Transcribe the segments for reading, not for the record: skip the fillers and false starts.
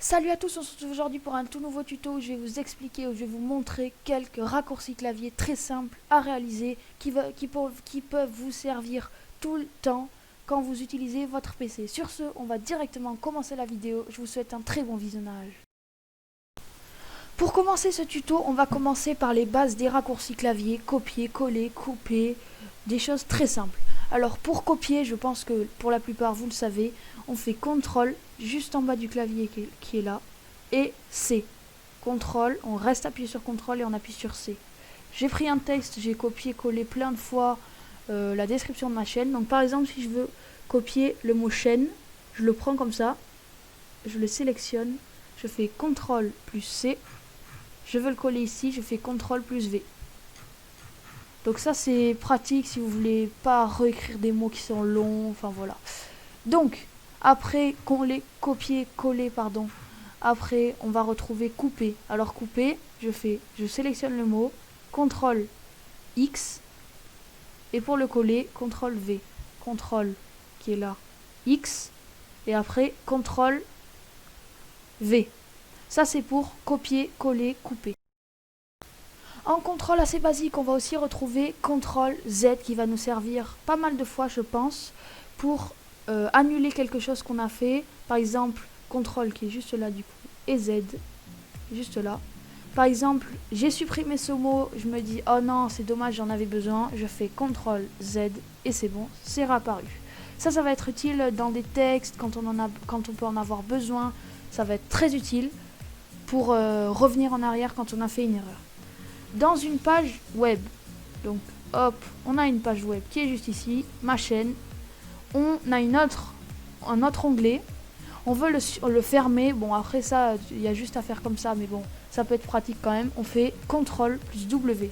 Salut à tous, on se retrouve aujourd'hui pour un tout nouveau tuto où je vais vous expliquer, où je vais vous montrer quelques raccourcis clavier très simples à réaliser qui peuvent vous servir tout le temps quand vous utilisez votre PC. Sur ce, on va directement commencer la vidéo. Je vous souhaite un très bon visionnage. Pour commencer ce tuto, on va commencer par les bases des raccourcis clavier, copier, coller, couper, des choses très simples. Alors pour copier, je pense que pour la plupart vous le savez, on fait CTRL juste en bas du clavier qui est là et C. CTRL, on reste appuyé sur CTRL et on appuie sur C. J'ai pris un texte, j'ai copié-collé plein de fois la description de ma chaîne. Donc par exemple si je veux copier le mot chaîne, je le prends comme ça, je le sélectionne, je fais CTRL plus C. Je veux le coller ici, je fais CTRL plus V. Donc ça c'est pratique si vous voulez pas réécrire des mots qui sont longs, enfin voilà. Donc après qu'on les coller, pardon, après on va retrouver couper. Alors couper, je sélectionne le mot, CTRL X, et pour le coller, CTRL V. CTRL qui est là, X, et après CTRL V. Ça c'est pour copier, coller, couper. En contrôle assez basique, on va aussi retrouver CTRL Z qui va nous servir pas mal de fois, je pense, pour annuler quelque chose qu'on a fait. Par exemple, CTRL qui est juste là du coup, et Z, juste là. Par exemple, j'ai supprimé ce mot, je me dis, oh non, c'est dommage, j'en avais besoin. Je fais CTRL Z et c'est bon, c'est réapparu. Ça va être utile dans des textes, quand on peut en avoir besoin. Ça va être très utile pour revenir en arrière quand on a fait une erreur. Dans une page web, donc hop, on a une page web qui est juste ici, ma chaîne, on a un autre onglet, on veut le fermer, bon après ça, il y a juste à faire comme ça, mais bon, ça peut être pratique quand même, on fait CTRL plus W,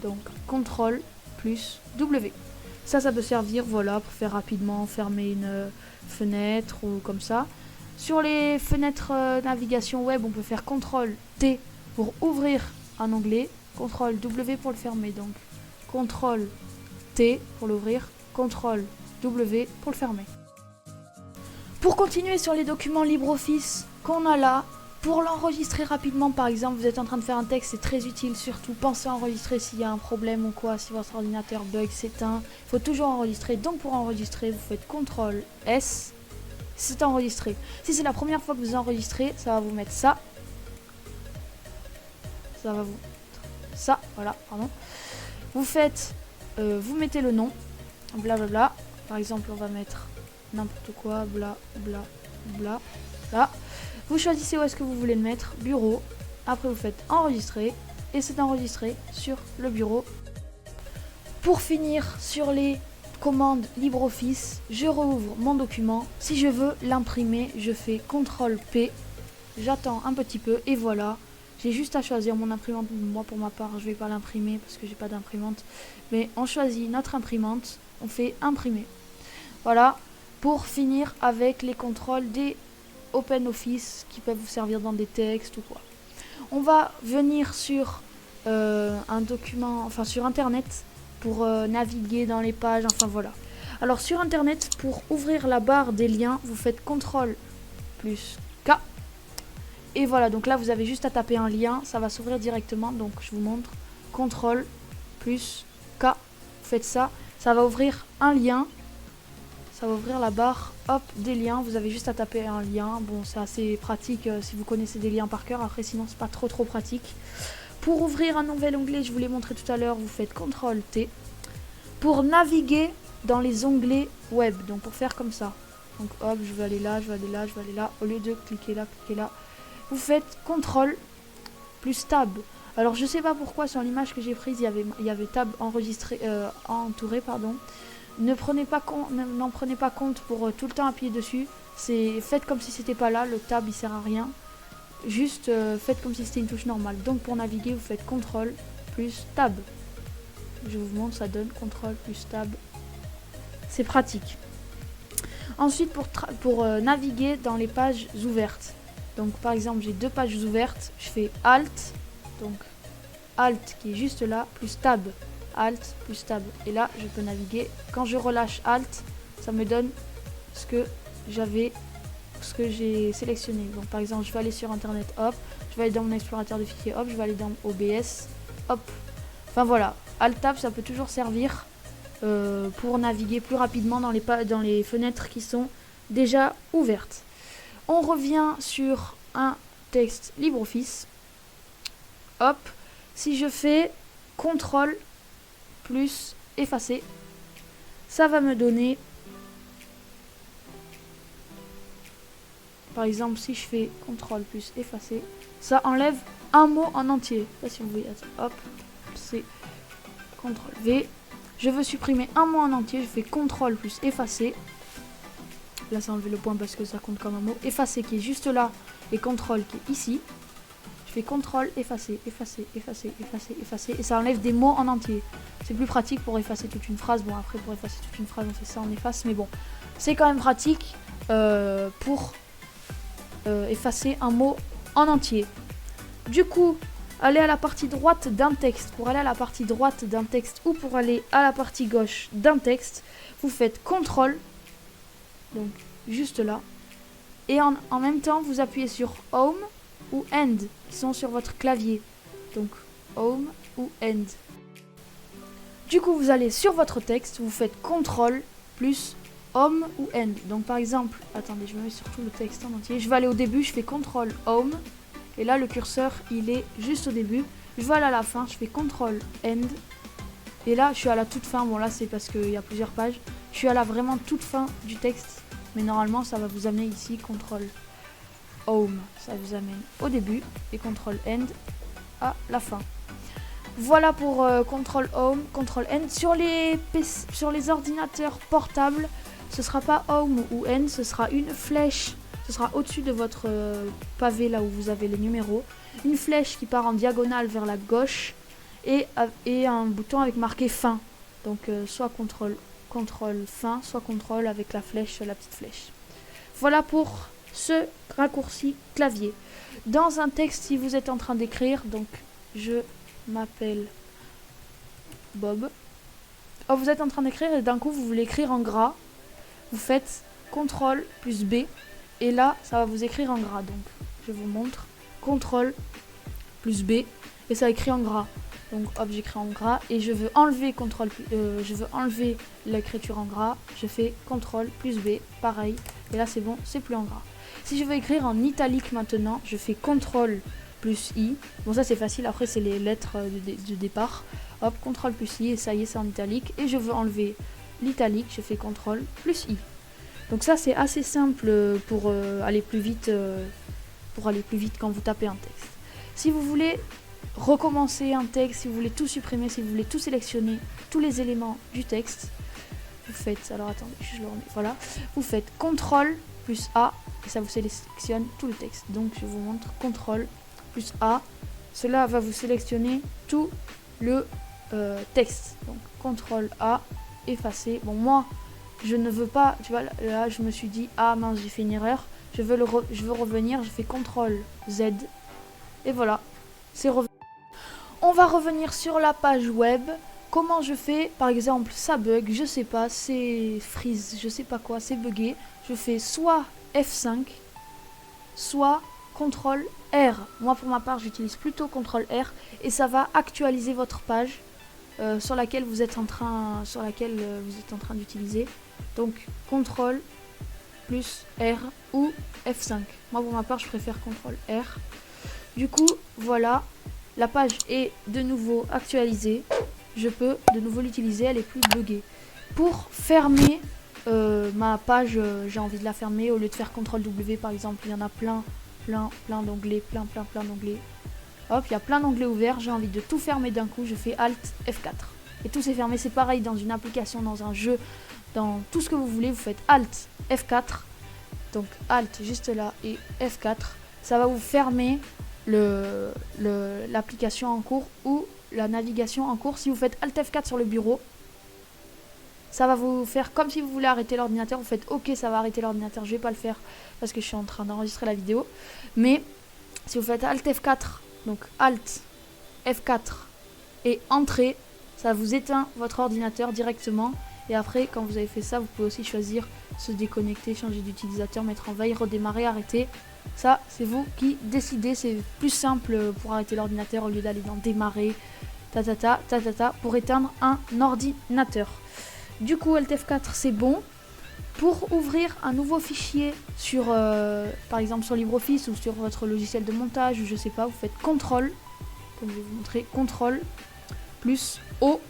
donc CTRL plus W. Ça peut servir, voilà, pour faire rapidement fermer une fenêtre ou comme ça. Sur les fenêtres navigation web, on peut faire CTRL T pour ouvrir un onglet, CTRL W pour le fermer, donc CTRL T pour l'ouvrir, CTRL W pour le fermer. Pour continuer sur les documents LibreOffice qu'on a là, pour l'enregistrer rapidement, par exemple, vous êtes en train de faire un texte, c'est très utile, surtout pensez à enregistrer s'il y a un problème ou quoi, si votre ordinateur bug, s'éteint, il faut toujours enregistrer. Donc pour enregistrer, vous faites CTRL S, c'est enregistré. Si c'est la première fois que vous enregistrez, ça va vous mettre ça. Ça va vous... Ça, voilà, pardon. Vous faites... vous mettez le nom, blablabla. Par exemple, on va mettre n'importe quoi, bla, bla, bla. Là. Vous choisissez où est-ce que vous voulez le mettre, bureau. Après, vous faites enregistrer. Et c'est enregistré sur le bureau. Pour finir, sur les commandes LibreOffice, je rouvre mon document. Si je veux l'imprimer, je fais CTRL P. J'attends un petit peu et voilà. J'ai juste à choisir mon imprimante. Moi, pour ma part, je vais pas l'imprimer parce que j'ai pas d'imprimante. Mais on choisit notre imprimante. On fait imprimer. Voilà. Pour finir avec les contrôles des OpenOffice qui peuvent vous servir dans des textes ou quoi. On va venir sur un document, enfin sur Internet pour naviguer dans les pages. Enfin voilà. Alors sur Internet, pour ouvrir la barre des liens, vous faites CTRL plus K. Et voilà, donc là vous avez juste à taper un lien, ça va s'ouvrir directement, donc je vous montre, CTRL plus K, vous faites ça, ça va ouvrir un lien, ça va ouvrir la barre, hop, des liens, vous avez juste à taper un lien, bon c'est assez pratique si vous connaissez des liens par cœur, après sinon c'est pas trop pratique. Pour ouvrir un nouvel onglet, je vous l'ai montré tout à l'heure, vous faites CTRL T. Pour naviguer dans les onglets web, donc pour faire comme ça, donc hop, je vais aller là, je vais aller là, je vais aller là, au lieu de cliquer là, vous faites CTRL plus Tab. Alors je sais pas pourquoi sur l'image que j'ai prise il y avait Tab enregistré, entouré pardon. N'en prenez pas compte pour tout le temps appuyer dessus. Faites comme si c'était pas là, le Tab il sert à rien. Juste faites comme si c'était une touche normale. Donc pour naviguer vous faites CTRL plus Tab. Je vous montre, ça donne CTRL plus Tab. C'est pratique. Ensuite pour naviguer dans les pages ouvertes. Donc par exemple j'ai deux pages ouvertes, je fais Alt, donc Alt qui est juste là, plus Tab, Alt plus Tab. Et là je peux naviguer. Quand je relâche Alt, ça me donne ce que j'avais ce que j'ai sélectionné. Donc par exemple, je vais aller sur internet, hop, je vais aller dans mon explorateur de fichiers, hop, je vais aller dans OBS, hop. Enfin voilà, Alt-Tab ça peut toujours servir pour naviguer plus rapidement dans les fenêtres qui sont déjà ouvertes. On revient sur un texte LibreOffice. Hop, si je fais CTRL plus effacer, ça va me donner, par exemple, si je fais CTRL plus effacer, ça enlève un mot en entier. Là, si vous voyez, hop, c'est CTRL V. Je veux supprimer un mot en entier, je fais CTRL plus effacer. Là, ça a enlevé le point parce que ça compte comme un mot. Effacer qui est juste là et CTRL qui est ici. Je fais CTRL, effacer, effacer, effacer, effacer, effacer. Et ça enlève des mots en entier. C'est plus pratique pour effacer toute une phrase. Bon, après, pour effacer toute une phrase, on fait ça, on efface. Mais bon, c'est quand même pratique pour effacer un mot en entier. Du coup, aller à la partie droite d'un texte. Pour aller à la partie droite d'un texte ou pour aller à la partie gauche d'un texte, vous faites CTRL. Donc, juste là. Et en même temps, vous appuyez sur Home ou End qui sont sur votre clavier. Donc Home ou End. Du coup, vous allez sur votre texte, vous faites CTRL plus Home ou End. Donc par exemple, attendez, je me mets sur tout le texte en entier. Je vais aller au début, je fais CTRL Home. Et là, le curseur, il est juste au début. Je vais aller à la fin, je fais CTRL End. Et là, je suis à la toute fin. Bon, là, c'est parce qu'il y a plusieurs pages. Je suis à la vraiment toute fin du texte. Mais normalement, ça va vous amener ici, CTRL Home, ça vous amène au début, et CTRL End à la fin. Voilà pour CTRL Home, CTRL End. Sur les ordinateurs portables, ce sera pas Home ou End, ce sera une flèche. Ce sera au-dessus de votre pavé, là où vous avez les numéros. Une flèche qui part en diagonale vers la gauche et un bouton avec marqué fin. Donc soit CTRL fin, soit CTRL avec la flèche, la petite flèche. Voilà pour ce raccourci clavier. Dans un texte, si vous êtes en train d'écrire, donc je m'appelle Bob. Oh, vous êtes en train d'écrire et d'un coup vous voulez écrire en gras, vous faites CTRL plus B et là ça va vous écrire en gras. Donc je vous montre, CTRL plus B et ça écrit en gras. Donc hop, j'écris en gras et je veux enlever je veux enlever l'écriture en gras, je fais CTRL plus B, pareil, et là c'est bon, c'est plus en gras. Si je veux écrire en italique maintenant, je fais CTRL plus I. Bon, ça c'est facile, après c'est les lettres du départ. Hop, CTRL plus I et ça y est, c'est en italique. Et je veux enlever l'italique, je fais CTRL plus I. Donc ça c'est assez simple pour aller plus vite quand vous tapez un texte. Si vous voulez recommencer un texte, si vous voulez tout supprimer, si vous voulez tout sélectionner, tous les éléments du texte, vous faites, alors attendez, je le remets, voilà, vous faites CTRL plus A et ça vous sélectionne tout le texte. Donc je vous montre CTRL plus A, cela va vous sélectionner tout le texte. Donc CTRL A, effacer. Bon, moi je ne veux pas, tu vois, là je me suis dit ah mince, j'ai fait une erreur, je veux revenir, je fais CTRL Z et voilà, c'est revenu. On va revenir sur la page web. Comment je fais? Par exemple, ça bug, je sais pas, c'est freeze, je sais pas quoi, c'est bugué. Je fais soit F5, soit CTRL R. Moi, pour ma part, j'utilise plutôt CTRL R et ça va actualiser votre page sur laquelle vous êtes en train d'utiliser. Donc, CTRL plus R ou F5. Moi, pour ma part, je préfère CTRL R. Du coup, voilà, la page est de nouveau actualisée. Je peux de nouveau l'utiliser, elle est plus buggée. Pour fermer ma page, j'ai envie de la fermer, au lieu de faire CTRL W par exemple, il y en a plein d'onglets, plein d'onglets. Hop, il y a plein d'onglets ouverts, j'ai envie de tout fermer d'un coup, je fais Alt F4. Et tout c'est fermé, c'est pareil dans une application, dans un jeu, dans tout ce que vous voulez, vous faites Alt F4. Donc Alt juste là et F4, ça va vous fermer l'application en cours ou la navigation en cours. Si vous faites Alt F4 sur le bureau, ça va vous faire comme si vous voulez arrêter l'ordinateur. Vous faites OK, ça va arrêter l'ordinateur. Je vais pas le faire parce que je suis en train d'enregistrer la vidéo. Mais si vous faites Alt F4, donc Alt F4 et Entrée, ça vous éteint votre ordinateur directement Et après, quand vous avez fait ça, vous pouvez aussi choisir se déconnecter, changer d'utilisateur, mettre en veille, redémarrer, arrêter. Ça, c'est vous qui décidez. C'est plus simple pour arrêter l'ordinateur au lieu d'aller dans démarrer, pour éteindre un ordinateur. Du coup, LTF4, c'est bon. Pour ouvrir un nouveau fichier sur, par exemple sur LibreOffice ou sur votre logiciel de montage, ou je sais pas, vous faites CTRL, comme je vais vous montrer, CTRL plus O,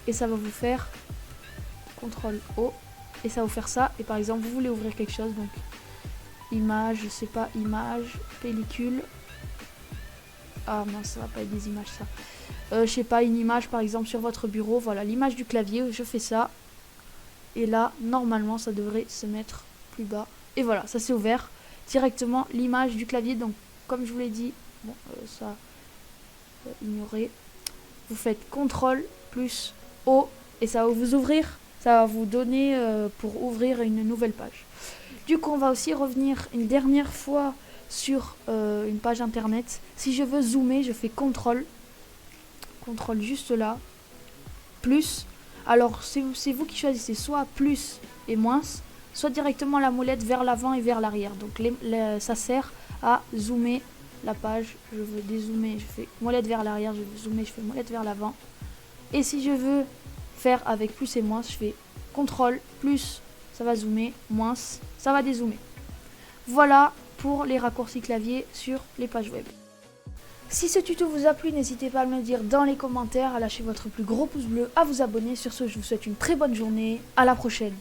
et ça va vous faire CTRL O, et ça va vous faire ça. Et par exemple, vous voulez ouvrir quelque chose, donc image, je sais pas, image, pellicule. Ah non, ça va pas être des images ça. Je sais pas, une image par exemple sur votre bureau, voilà l'image du clavier, je fais ça. Et là, normalement, ça devrait se mettre plus bas. Et voilà, ça s'est ouvert directement l'image du clavier. Donc, comme je vous l'ai dit, bon, ça, ignorer. Vous faites CTRL plus O et ça va vous ouvrir. Ça va vous donner pour ouvrir une nouvelle page. Du coup, on va aussi revenir une dernière fois sur une page internet. Si je veux zoomer, je fais CTRL juste là, plus. Alors, c'est vous qui choisissez soit plus et moins, soit directement la molette vers l'avant et vers l'arrière. Donc, ça sert à zoomer la page. Je veux dézoomer, je fais molette vers l'arrière. Je veux zoomer, je fais molette vers l'avant. Et si je veux faire avec plus et moins, je fais CTRL, plus, ça va zoomer, moins, ça va dézoomer. Voilà pour les raccourcis clavier sur les pages web. Si ce tuto vous a plu, n'hésitez pas à me le dire dans les commentaires, à lâcher votre plus gros pouce bleu, à vous abonner. Sur ce, je vous souhaite une très bonne journée. À la prochaine.